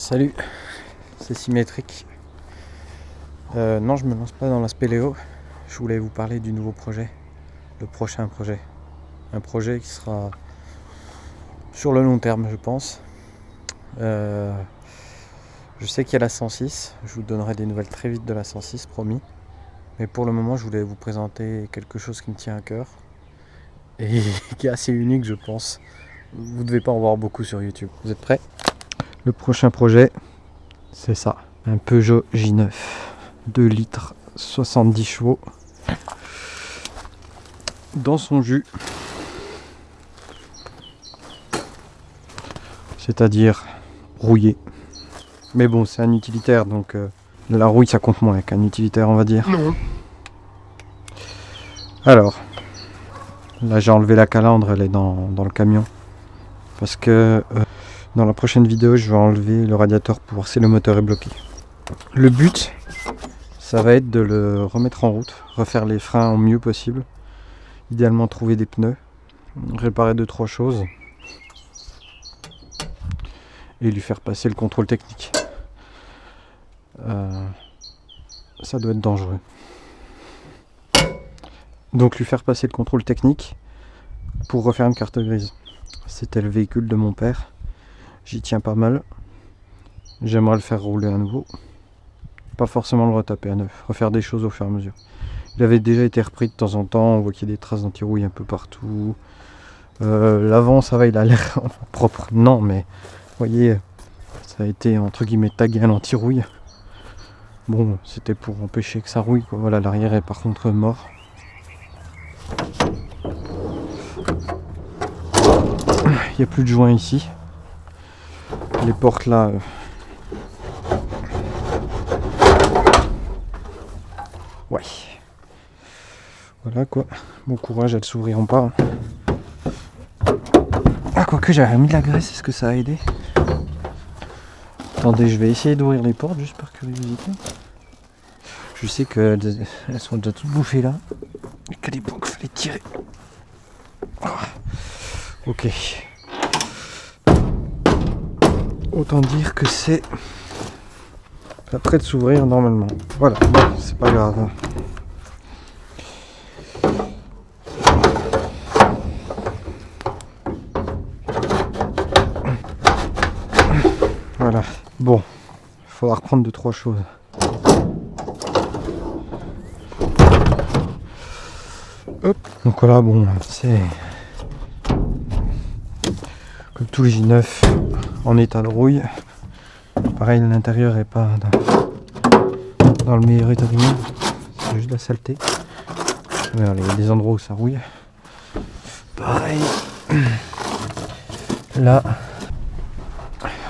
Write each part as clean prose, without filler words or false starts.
Salut, c'est symétrique. Non, je me lance pas dans la spéléo. Je voulais vous parler du nouveau projet, le prochain projet. Un projet qui sera sur le long terme, je pense. Je sais qu'il y a la 106, je vous donnerai des nouvelles très vite de la 106, promis. Mais pour le moment, je voulais vous présenter quelque chose qui me tient à cœur et qui est assez unique, je pense. Vous ne devez pas en voir beaucoup sur YouTube. Vous êtes prêts? Le prochain projet, c'est ça. Un Peugeot J9, 2 litres, 70 chevaux. Dans son jus. C'est-à-dire rouillé. Mais bon, c'est un utilitaire, donc la rouille ça compte moins qu'un utilitaire, on va dire. Non. Alors, là j'ai enlevé la calandre, elle est dans le camion. Parce que dans la prochaine vidéo, je vais enlever le radiateur pour voir si le moteur est bloqué. Le but, ça va être de le remettre en route, refaire les freins au mieux possible. Idéalement trouver des pneus, réparer 2-3 choses. Et lui faire passer le contrôle technique. Ça doit être dangereux. Donc lui faire passer le contrôle technique pour refaire une carte grise. C'était le véhicule de mon père. J'y tiens pas mal. J'aimerais le faire rouler à nouveau. Pas forcément le retaper à neuf. Refaire des choses au fur et à mesure. Il avait déjà été repris de temps en temps. On voit qu'il y a des traces d'anti-rouille un peu partout. L'avant ça va, il a l'air propre. Non mais vous voyez, ça a été entre guillemets tagué à l'anti-rouille. Bon, c'était pour empêcher que ça rouille, quoi. Voilà, l'arrière est par contre mort. Il n'y a plus de joint ici. Les portes là. Ouais. Voilà quoi. Bon courage, elles s'ouvriront pas. Ah, quoique j'avais mis de la graisse, est-ce que ça a aidé? Attendez, je vais essayer d'ouvrir les portes juste par curiosité. Je sais qu'elles sont déjà toutes bouffées là. Et qu'à l'époque, il fallait tirer. Ok. Autant dire que c'est prêt de s'ouvrir normalement. Voilà, bon, c'est pas grave. Voilà, bon, il faudra reprendre 2-3 choses. Hop, donc voilà, bon, c'est comme tous les J9 en état de rouille. Pareil, l'intérieur est pas dans le meilleur état du monde, c'est juste de la saleté. Voilà, il y a des endroits où ça rouille. Pareil, là,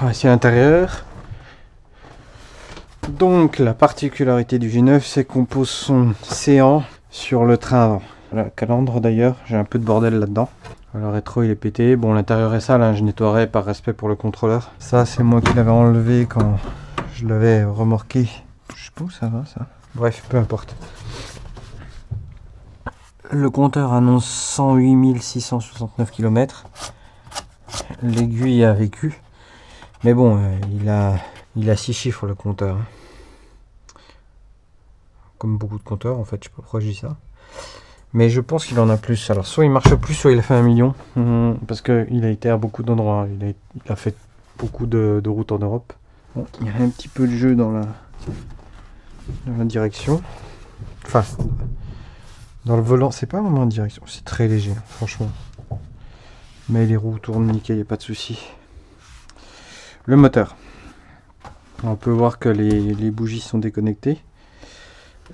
voici l'intérieur. Donc la particularité du J9, c'est qu'on pose son séant sur le train avant. La calandre d'ailleurs, j'ai un peu de bordel là-dedans. Le rétro il est pété. Bon, l'intérieur est sale, hein, je nettoierai par respect pour le contrôleur. Ça c'est moi qui l'avais enlevé quand je l'avais remorqué. Je sais pas où ça va ça. Bref, peu importe. Le compteur annonce 108 669 km. L'aiguille a vécu. Mais bon, il a 6 chiffres le compteur. Comme beaucoup de compteurs en fait, je sais pas pourquoi je dis ça. Mais je pense qu'il en a plus. Alors soit il marche plus, soit il a fait 1 million. Parce qu'il a été à beaucoup d'endroits. Il a fait beaucoup de routes en Europe. Bon, il y a un petit peu de jeu dans la direction. Enfin, dans le volant, c'est pas vraiment en direction. C'est très léger, franchement. Mais les roues tournent nickel, il n'y a pas de souci. Le moteur. On peut voir que les bougies sont déconnectées.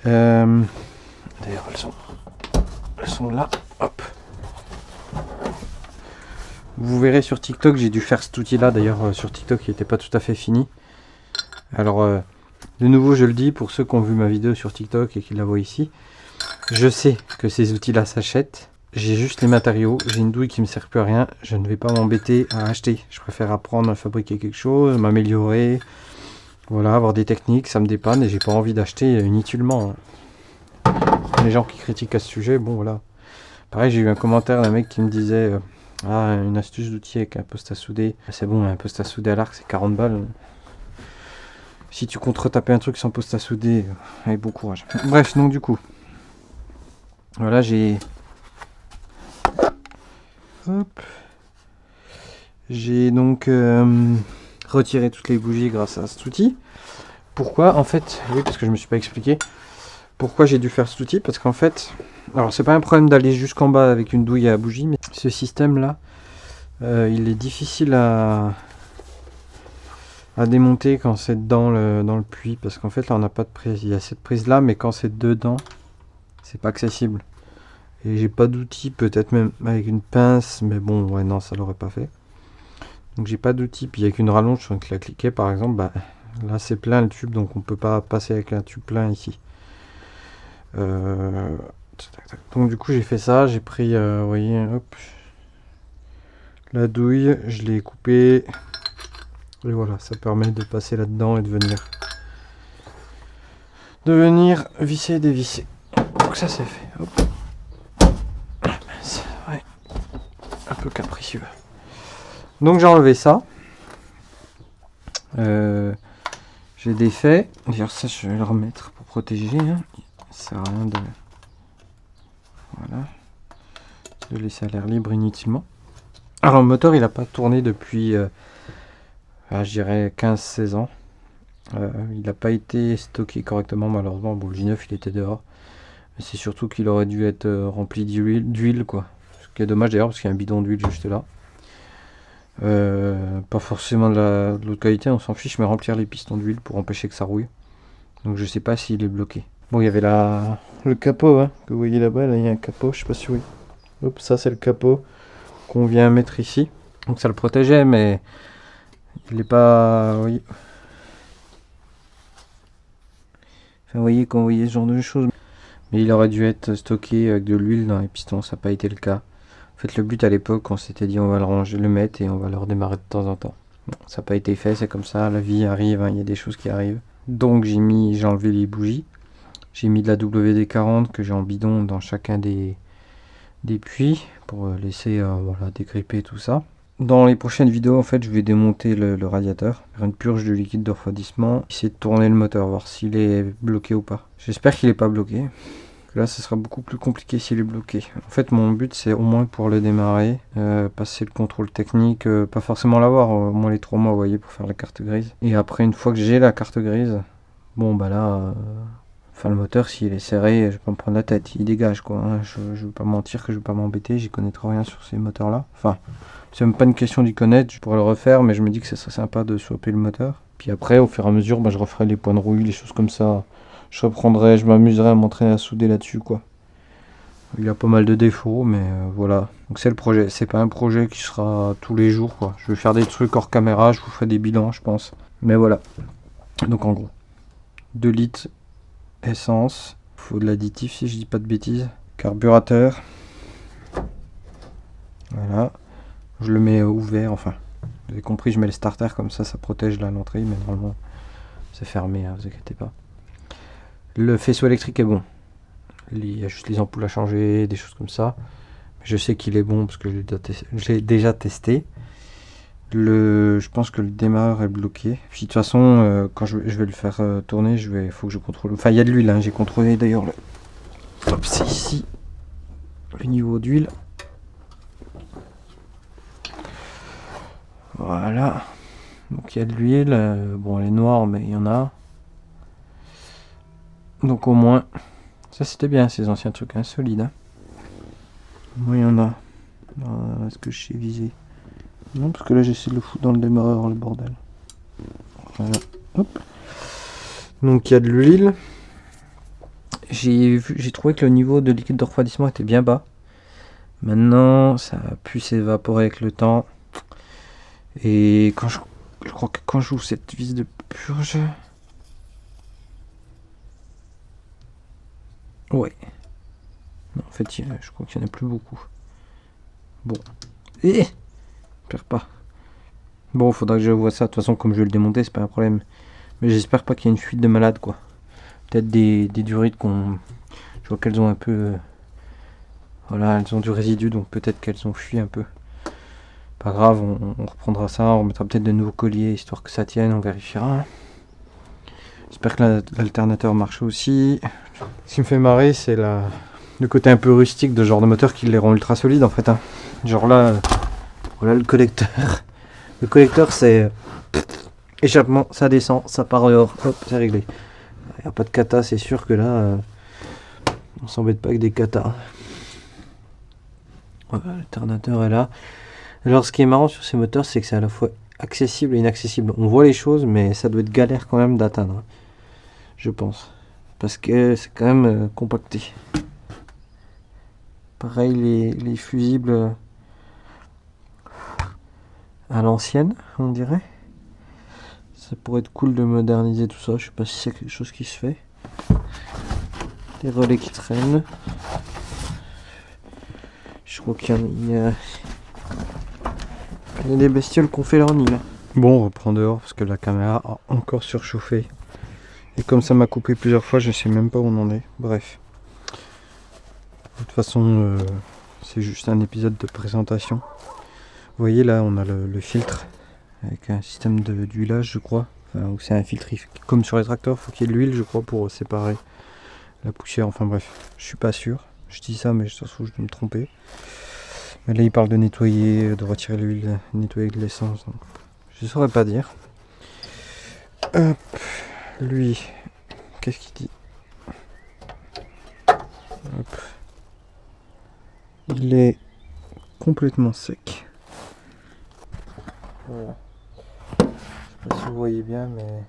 D'ailleurs, elles sont là. Hop. Vous verrez sur TikTok, j'ai dû faire cet outil là. D'ailleurs, sur TikTok, il n'était pas tout à fait fini. Alors, de nouveau, je le dis pour ceux qui ont vu ma vidéo sur TikTok et qui la voient ici. Je sais que ces outils là s'achètent. J'ai juste les matériaux. J'ai une douille qui me sert plus à rien. Je ne vais pas m'embêter à acheter. Je préfère apprendre à fabriquer quelque chose, m'améliorer. Voilà, avoir des techniques, ça me dépanne et j'ai pas envie d'acheter inutilement. Les gens qui critiquent à ce sujet, bon voilà. Pareil, j'ai eu un commentaire d'un mec qui me disait une astuce d'outil avec un poste à souder. C'est bon, un poste à souder à l'arc, c'est 40 balles. Si tu comptes retaper un truc sans poste à souder, allez, bon courage. Bref, donc du coup, voilà, j'ai... Hop. J'ai donc retiré toutes les bougies grâce à cet outil. Pourquoi? En fait, oui, parce que je me suis pas expliqué. Pourquoi j'ai dû faire cet outil? Parce qu'en fait, alors c'est pas un problème d'aller jusqu'en bas avec une douille à bougie, mais ce système-là, il est difficile à démonter quand c'est dans le puits, parce qu'en fait là on n'a pas de prise. Il y a cette prise là, mais quand c'est dedans, c'est pas accessible. Et j'ai pas d'outil, peut-être même avec une pince, mais bon, ouais, non, ça l'aurait pas fait. Donc j'ai pas d'outil, puis avec une rallonge sur une clé à cliquer par exemple, bah, là c'est plein le tube, donc on peut pas passer avec un tube plein ici. Donc du coup j'ai fait ça, j'ai pris, vous voyez, hop, la douille, je l'ai coupée, et voilà, ça permet de passer là-dedans et de venir visser et dévisser. Donc ça c'est fait, hop. C'est ouais, un peu capricieux. Donc j'ai enlevé ça. J'ai défait. D'ailleurs ça je vais le remettre pour protéger. Hein. Ça sert à rien de... Voilà. De laisser à l'air libre inutilement. Alors le moteur il n'a pas tourné depuis je dirais 15-16 ans. Il n'a pas été stocké correctement malheureusement. Bon, le J9 il était dehors. Mais c'est surtout qu'il aurait dû être rempli d'huile quoi. Ce qui est dommage d'ailleurs parce qu'il y a un bidon d'huile juste là. Pas forcément de l'autre qualité, on s'en fiche, mais remplir les pistons d'huile pour empêcher que ça rouille. Donc je sais pas s'il est bloqué. Bon, il y avait le capot hein, que vous voyez là-bas, là il y a un capot, je sais pas si oui. Hop, ça c'est le capot qu'on vient mettre ici. Donc ça le protégeait, mais il n'est pas... Oui. Enfin, vous voyez, quand vous voyez ce genre de choses. Mais il aurait dû être stocké avec de l'huile dans les pistons, ça n'a pas été le cas. En fait, le but à l'époque, on s'était dit on va le ranger, le mettre et on va le redémarrer de temps en temps. Bon, ça n'a pas été fait, c'est comme ça, la vie arrive, hein, il y a des choses qui arrivent. Donc j'ai enlevé les bougies. J'ai mis de la WD-40 que j'ai en bidon dans chacun des puits pour laisser voilà, dégripper tout ça. Dans les prochaines vidéos, en fait, je vais démonter le radiateur, faire une purge de liquide de refroidissement, essayer de tourner le moteur, voir s'il est bloqué ou pas. J'espère qu'il n'est pas bloqué. Là, ce sera beaucoup plus compliqué s'il est bloqué. En fait, mon but, c'est au moins pour le démarrer, passer le contrôle technique, pas forcément l'avoir, au moins les 3 mois, vous voyez, pour faire la carte grise. Et après, une fois que j'ai la carte grise, bon, bah là, enfin, le moteur, s'il est serré, je vais pas me prendre la tête, il dégage, quoi. Hein. Je vais pas mentir que je vais pas m'embêter, j'y connais trop rien sur ces moteurs-là. Enfin, c'est même pas une question d'y connaître, je pourrais le refaire, mais je me dis que ce serait sympa de swapper le moteur. Puis après, au fur et à mesure, bah, je referai les points de rouille, les choses comme ça. Je reprendrai, je m'amuserai à m'entraîner à souder là-dessus quoi. Il a pas mal de défauts mais voilà. Donc c'est le projet, c'est pas un projet qui sera tous les jours quoi. Je vais faire des trucs hors caméra, je vous ferai des bilans je pense. Mais voilà. Donc en gros, 2 litres essence, faut de l'additif si je dis pas de bêtises, carburateur. Voilà. Je le mets ouvert enfin. Vous avez compris, je mets le starter comme ça protège l'entrée mais normalement c'est fermé, hein, vous inquiétez pas. Le faisceau électrique est bon. Il y a juste les ampoules à changer, des choses comme ça. Je sais qu'il est bon parce que je l'ai déjà testé. Je pense que le démarreur est bloqué. Puis de toute façon, quand je vais le faire tourner, faut que je contrôle. Enfin, il y a de l'huile, hein, j'ai contrôlé d'ailleurs. Hop, c'est ici. Le niveau d'huile. Voilà. Donc il y a de l'huile. Bon, elle est noire, mais il y en a. Donc au moins, ça c'était bien ces anciens trucs insolides. Hein. Au moins il y en a. Est-ce que je sais viser? Non, parce que là j'essaie de le foutre dans le démarreur, le bordel. Voilà. Hop. Donc il y a de l'huile. J'ai trouvé que le niveau de liquide de refroidissement était bien bas. Maintenant, ça a pu s'évaporer avec le temps. Et quand je crois que quand j'ouvre cette vis de purge... Ouais. Non, en fait, je crois qu'il n'y en a plus beaucoup. Bon. Je perds pas. Bon, faudra que je vois ça. De toute façon, comme je vais le démonter, c'est pas un problème. Mais j'espère pas qu'il y ait une fuite de malade, quoi. Peut-être des durites je vois qu'elles ont un peu... voilà, elles ont du résidu, donc peut-être qu'elles ont fui un peu. Pas grave, on reprendra ça. On remettra peut-être de nouveaux colliers, histoire que ça tienne. On vérifiera. J'espère que l'alternateur marche aussi. Ce qui me fait marrer, c'est le côté un peu rustique de ce genre de moteur qui les rend ultra solides en fait. Hein. Genre là, voilà le collecteur. Le collecteur c'est échappement, ça descend, ça part dehors, hop, c'est réglé. Il n'y a pas de cata, c'est sûr que là, on s'embête pas avec des catas. Voilà, l'alternateur est là. Alors ce qui est marrant sur ces moteurs, c'est que c'est à la fois accessible et inaccessible. On voit les choses, mais ça doit être galère quand même d'atteindre, je pense. Parce que c'est quand même compacté. Pareil, les fusibles à l'ancienne, on dirait. Ça pourrait être cool de moderniser tout ça. Je sais pas si c'est quelque chose qui se fait. Des relais qui traînent. Je crois qu'il y a des bestioles qu'on fait leur nid là. Bon, on reprend dehors parce que la caméra a encore surchauffé. Et comme ça m'a coupé plusieurs fois, je sais même pas où on en est. Bref. De toute façon, c'est juste un épisode de présentation. Vous voyez là, on a le filtre avec un système d'huilage, je crois. Enfin, où c'est un filtre comme sur les tracteurs, il faut qu'il y ait de l'huile, je crois, pour séparer la poussière. Enfin bref, je suis pas sûr. Je dis ça, mais ça se trouve, je dois me tromper. Mais là, il parle de nettoyer, de retirer l'huile, nettoyer de l'essence. Donc, je ne saurais pas dire. Hop, lui, qu'est-ce qu'il dit? Hop. Il est complètement sec. Voilà. Je sais pas si vous voyez bien, mais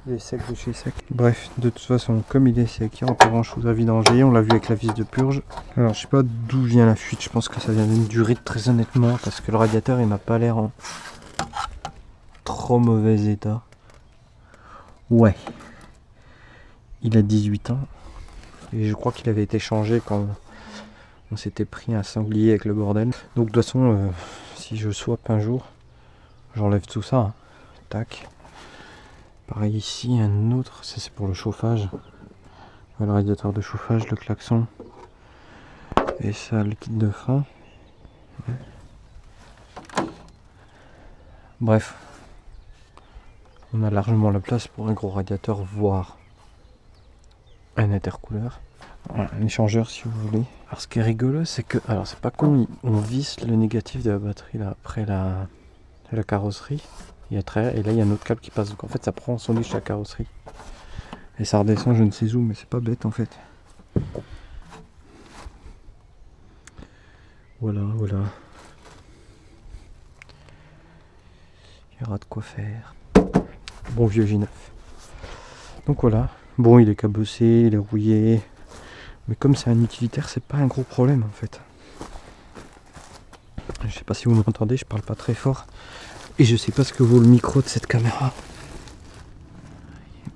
il est sec de chez sec. Bref, de toute façon, comme il est sec, il n'y aura pas grand chose à vidanger. On l'a vu avec la vis de purge. Alors, je sais pas d'où vient la fuite. Je pense que ça vient d'une durite, très honnêtement, parce que le radiateur, il m'a pas l'air en trop mauvais état. Ouais. Il a 18 ans. Et je crois qu'il avait été changé quand on s'était pris un sanglier avec le bordel. Donc, de toute façon, si je swap un jour, j'enlève tout ça. Hein. Tac. Pareil ici, un autre, ça c'est pour le chauffage. Le radiateur de chauffage, le klaxon. Et ça, le kit de frein. Bref. On a largement la place pour un gros radiateur, voire un intercooleur. Voilà, un échangeur si vous voulez. Alors ce qui est rigolo, c'est que, alors c'est pas con, on visse le négatif de la batterie là, après la carrosserie. Et là il y a un autre câble qui passe. Donc en fait ça prend son liche la carrosserie. Et ça redescend je ne sais où, mais c'est pas bête en fait. Voilà. Il y aura de quoi faire. Bon vieux J9. Donc voilà. Bon, il est cabossé, il est rouillé. Mais comme c'est un utilitaire, c'est pas un gros problème en fait. Je sais pas si vous m'entendez, je parle pas très fort. Et je sais pas ce que vaut le micro de cette caméra.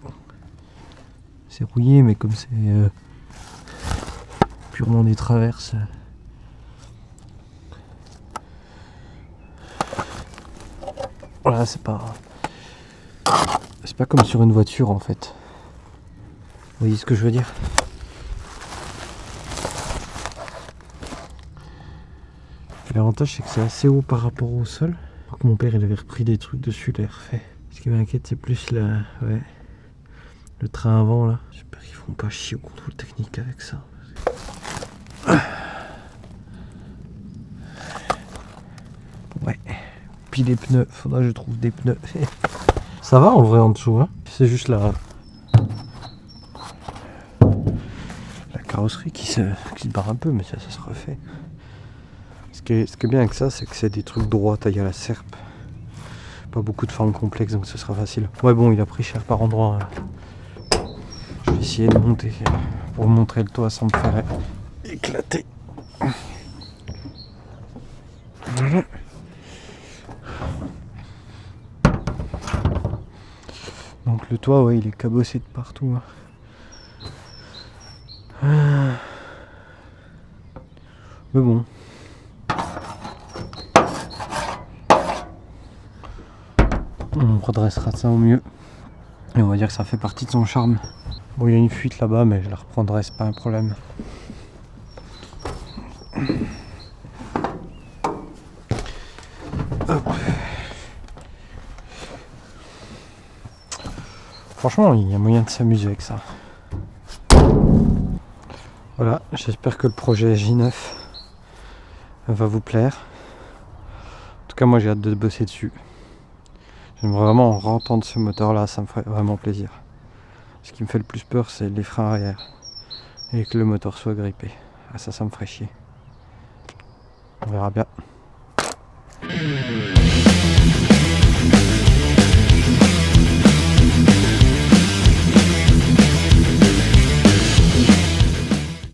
Bon. C'est rouillé, mais comme c'est purement des traverses. Voilà, c'est pas comme sur une voiture en fait. Vous voyez ce que je veux dire? L'avantage c'est que c'est assez haut par rapport au sol. Donc mon père il avait repris des trucs dessus, il l'a refait. Ce qui m'inquiète c'est plus le train avant là. J'espère qu'ils feront pas chier au contrôle technique avec ça. Ouais. Puis les pneus, faudra que je trouve des pneus. Ça va en vrai en dessous, hein. C'est juste la carrosserie qui se barre un peu, mais ça se refait. Ce qui est bien avec ça, c'est que c'est des trucs droits taillés à la serpe. Pas beaucoup de formes complexes, donc ce sera facile. Ouais bon, il a pris cher par endroit. Je vais essayer de monter pour vous montrer le toit sans me faire éclater. Voilà. Donc le toit, ouais, il est cabossé de partout. Hein. Mais bon. On redressera ça au mieux. Et on va dire que ça fait partie de son charme. Bon, il y a une fuite là-bas, mais je la reprendrai, c'est pas un problème. Hop. Franchement, il y a moyen de s'amuser avec ça. Voilà, j'espère que le projet J9 va vous plaire. En tout cas, moi j'ai hâte de bosser dessus. J'aimerais vraiment entendre ce moteur là, ça me ferait vraiment plaisir. Ce qui me fait le plus peur, c'est les freins arrière et que le moteur soit grippé. Ah, ça me ferait chier. On verra bien.